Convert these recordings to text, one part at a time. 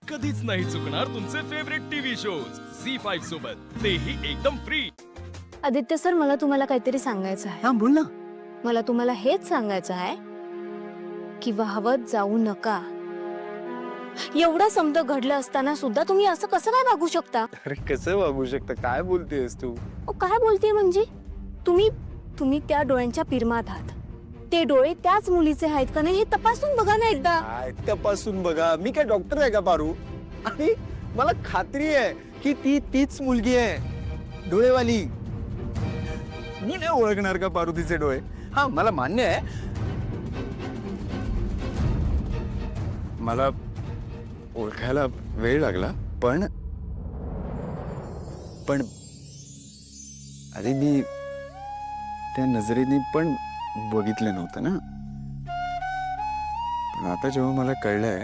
कधीच नाही चुकणार तुमचे फेवरेट टीव्ही शोज झी5 सोबत, तेही एकदम फ्री। आदित्य सर, मला तुम्हाला काहीतरी सांगायचं आहे। हा बोल ना। मला तुम्हाला हेच सांगायचं आहे की वाहवत जाऊ नका। एवढं समज घडलं असताना सुद्धा तुम्ही असं कसं काय वागू शकता? अरे कसं वागू शकतं, काय बोलतेस तू? काय बोलते म्हणजे? तुम्ही त्या डोळ्यांच्या पिरमात आहात। ते डोळे त्याच मुलीचे आहेत का नाही हे तपासून बघा ना एकदा। काय तपासून बघा, मी काय डॉक्टर आहे का पारू? आणि मला खात्री आहे की ती तीच मुलगी आहे, डोळेवाली। मी नाही ओळखणार का पारू तिचे डोळे? हा मला मान्य आहे, मला ओळखायला वेळ लागला, पण अरे मी त्या नजरेने पण बघितलं नव्हतं ना। पण आता जेव्हा मला कळलंय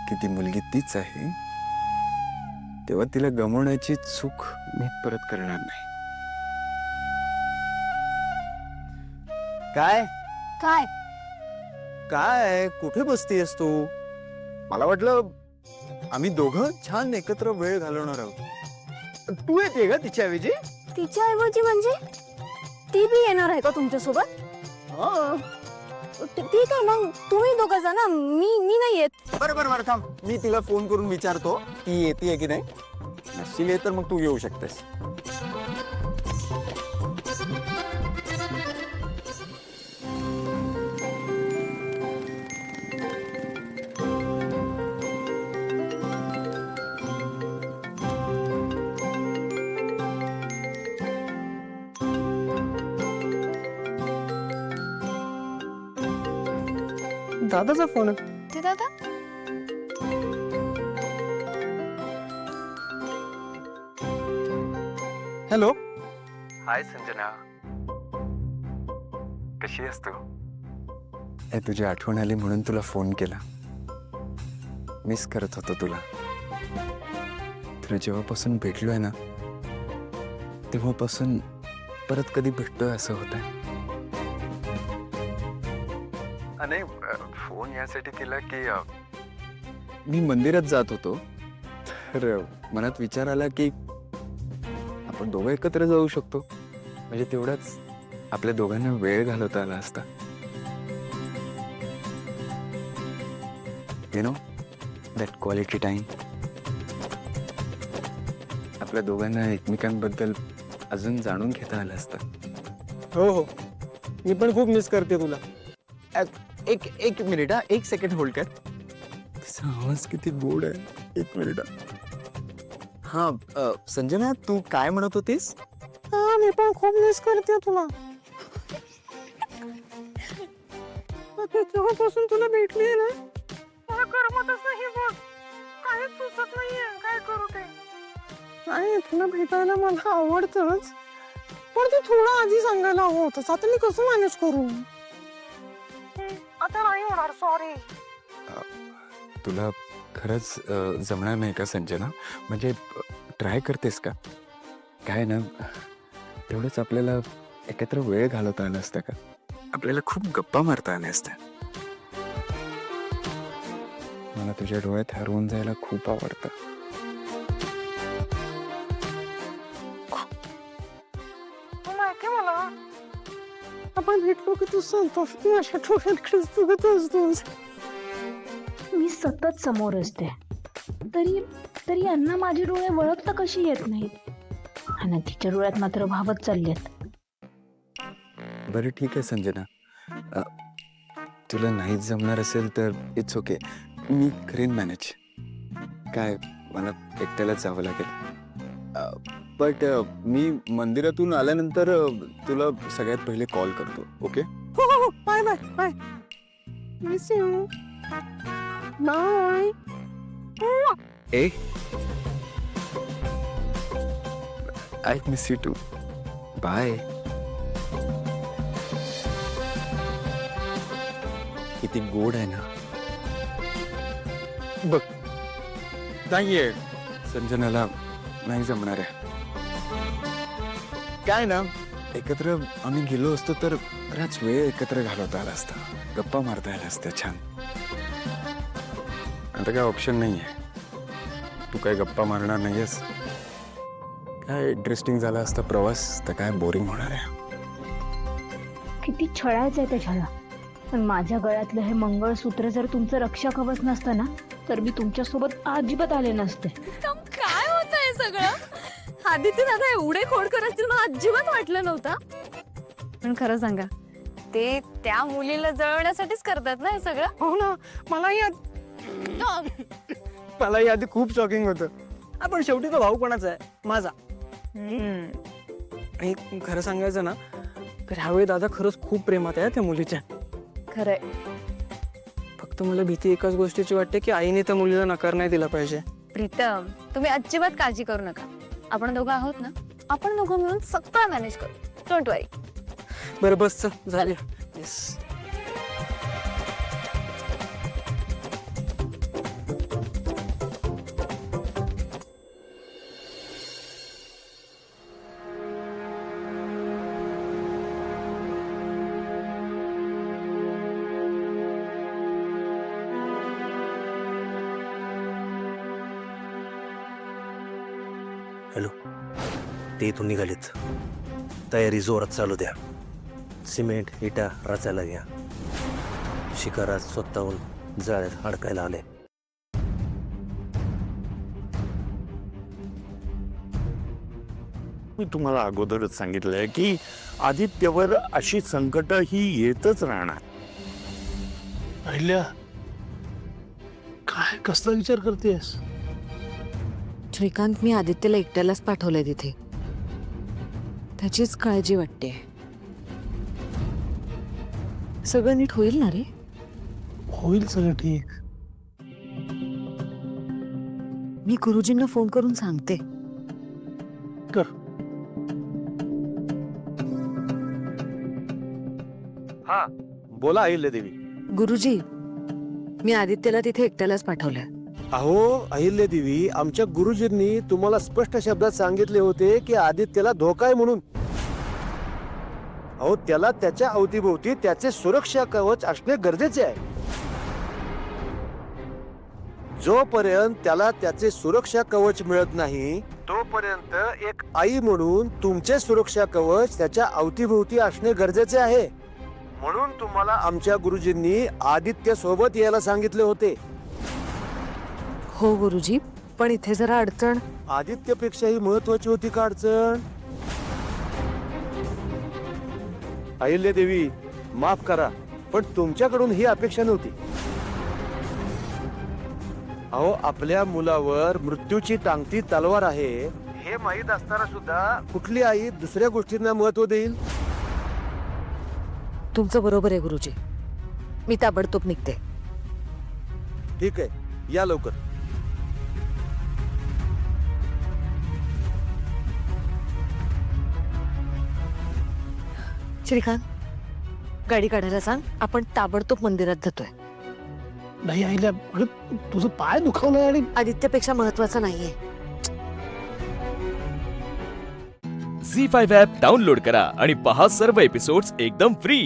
की ती मुलगी तीच आहे, तेव्हा तिला गमावण्याची चूक मी परत करणार नाही। काय काय काय कुठे बसतेस तू? मला वाटलं आम्ही दोघं छान एकत्र वेळ घालवणार आहोत। तू येते का तिच्याऐवजी? तिच्याऐवजी म्हणजे ती बी येणार आहे का तुमच्या सोबत? ठीक आहे, मग तुम्ही दोघं जा ना, मी नाही येत। बरं थांब, मी तिला फोन करून विचारतो ती येते की नाही। नसली येत तर मग तू येऊ शकतेस। दादाचा फोन आहे। ते दादा हॅलो। हाय संजना, कशी आहेस तू? तुझी आठवण आली म्हणून तुला फोन केला। मिस करत होतो तुला जेव्हापासून भेटलोय ना, तेव्हापासून परत कधी भेटतोय असं होतंय। आणि फोन यासाठी केला की मी मंदिरात जात होतो, तर मनात विचार आला की आपण दोघं एकत्र जाऊ शकतो, म्हणजे तेवढाच आपल्या दोघांना वेळ घालवता आला असता। You know that quality time, आपल्या दोघांना एकमेकांबद्दल अजून जाणून घेता आलं असतं। हो, मी पण खूप मिस करते तुला। एक मिनिट हा, एक सेकंड होल्ड कर। तिचा आवाज किती गोड आहे, एक मिनिट। हा संजना, तू काय म्हणत होतीस? मी पण खूप मिस करते तुला। तेव्हापासून तुला भेटली ना, मला करमतच नाही बघ, काय सुचत नाहीये काय करू ते। नाही, तुला भेटायला मला आवडतंच, पण ते थोडं आधी सांगायला हवं होतं। आता मी कसं मॅनेज करू? आता नाही होणार, सॉरी। तुला खरंच जमणार नाही का संजना? म्हणजे ट्राय करतेस का? काय ना, तेवढंच आपल्याला एकत्र वेळ घालवता आलं असतं का? आपल्याला खूप गप्पा मारता आल्या असत्या। मला तुझ्या डोळ्यात हरवून जायला खूप आवडतं। माहिती मला, आपण भेटलो की तू संतोष माझ्या डोळ्याकडेच बघत असतोस। मी सतत समोर असते, तरी यांना माझे डोळे वळखता कशी येत नाहीत, आणि तिच्या डोळ्यात मात्र भावत चाललेत। बरं ठीक आहे संजना, तुला नाही जमणार असेल तर इट्स ओके, मी करीन मॅनेज। काय मला एकट्यालाच जावं लागेल, बट मी मंदिरातून आल्यानंतर तुला सगळ्यात पहिले कॉल करतो, ओके? हो, bye bye bye, miss you, bye. ए I miss you too, bye. किती गोड आहे ना, बघ। नाहीये, संजनाला नाही जमणार आहे। काय ना, एकत्र आम्ही गेलो असतो तर बराच वेळ एकत्र घालवता आला असता, गप्पा मारता आला असत्या छान। आता काय ऑप्शन नाही आहे. तू काय गप्पा मारणार नाहीयेस. काय इंटरेस्टिंग झाला असता प्रवास तर काय बोरिंग होणार आहे. किती छळायचं आहे त्याच्याला. पण माझ्या गळ्यातलं हे मंगळसूत्र जर तुमचं रक्षा कवच नसतं ना, तर मी तुमच्यासोबत अजिबात आले नसते. काय होतंय सगळं? आदित्य दादा एवढे खोड करत मला अजिबात वाटलं नव्हतं. पण खरं सांगा, ते त्या मुलीला जळवण्यासाठीच करतात ना हे सगळं? हो ना, मलाही आधी खूप शॉकिंग होतं. पण शेवटी तो भाऊ कोणाचा आहे? माझा. आणि खरं सांगायचं ना तर ह्यावेळी दादा खरंच खूप प्रेमात आहे त्या मुलीच्या. खरंय. फक्त मला भीती एकाच गोष्टीची वाटते की आईने त्या मुलीला नकार नाही दिला पाहिजे. प्रीतम, तुम्ही अजिबात काळजी करू नका. आपण दोघं आहोत ना, आपण दोघं मिळून सगळं मॅनेज करू. डोंट वरी. बरं बस चल, झाले. येस. हॅलो, ते इथून निघालेत. तयारी जोरात चालू द्या. सिमेंट इटा रचायला घ्या. शिकारात स्वतःहून जाळ्यात अडकायला आले. मी तुम्हाला अगोदरच सांगितलंय की आदित्यवर अशी संकट ही येतच राहणार. अहिल्या, काय कसला विचार करतेस? श्रीकांत, मी आदित्यला एकट्यालाच पाठवलंय तिथे. त्याचीच काळजी वाटते. सगळं नीट होईल ना रे? होईल सगळं ठीक. मी गुरुजींना फोन करून सांगते. कर. हा, बोला अहिल्यादेवी. गुरुजी, मी आदित्यला तिथे एकट्यालाच पाठवलंय. अहो अहिल्यादेवी, आमच्या गुरुजींनी तुम्हाला स्पष्ट शब्दात सांगितले होते की आदित्यला धोका आहे म्हणून. अहो, त्याला त्याच्या अवतीभोवती त्याचे सुरक्षा कवच असणे गरजेचे आहे. जोपर्यंत त्याला त्याचे सुरक्षा कवच मिळत नाही तोपर्यंत एक आई म्हणून तुमचे सुरक्षा कवच त्याच्या अवतीभोवती असणे गरजेचे आहे. म्हणून तुम्हाला आमच्या गुरुजींनी आदित्य सोबत यायला सांगितले होते. हो गुरुजी, पण इथे जरा अडचण. आदित्यपेक्षाही महत्वाची होती का अडचण? अहिल्यादेवी, माफ करा, पण तुमच्याकडून ही अपेक्षा नव्हती. अहो, आपल्या मुलावर मृत्यूची टांगती तलवार आहे हे माहीत असताना सुद्धा कुठली आई दुसऱ्या गोष्टींना महत्व देईल? तुमचं बरोबर आहे गुरुजी. मी ताबडतोब निघते. ठीक आहे, या लवकर. श्रीकांत, गाडी काढायला सांग. आपण ताबडतोब मंदिरात जातोय. नाही अहिल्या, अगं तुझं पाय दुखावलंय आणि आदित्यपेक्षा महत्वाचं नाहीये. झी 5 ॲप डाउनलोड करा आणि पहा सर्व एपिसोड्स एकदम फ्री.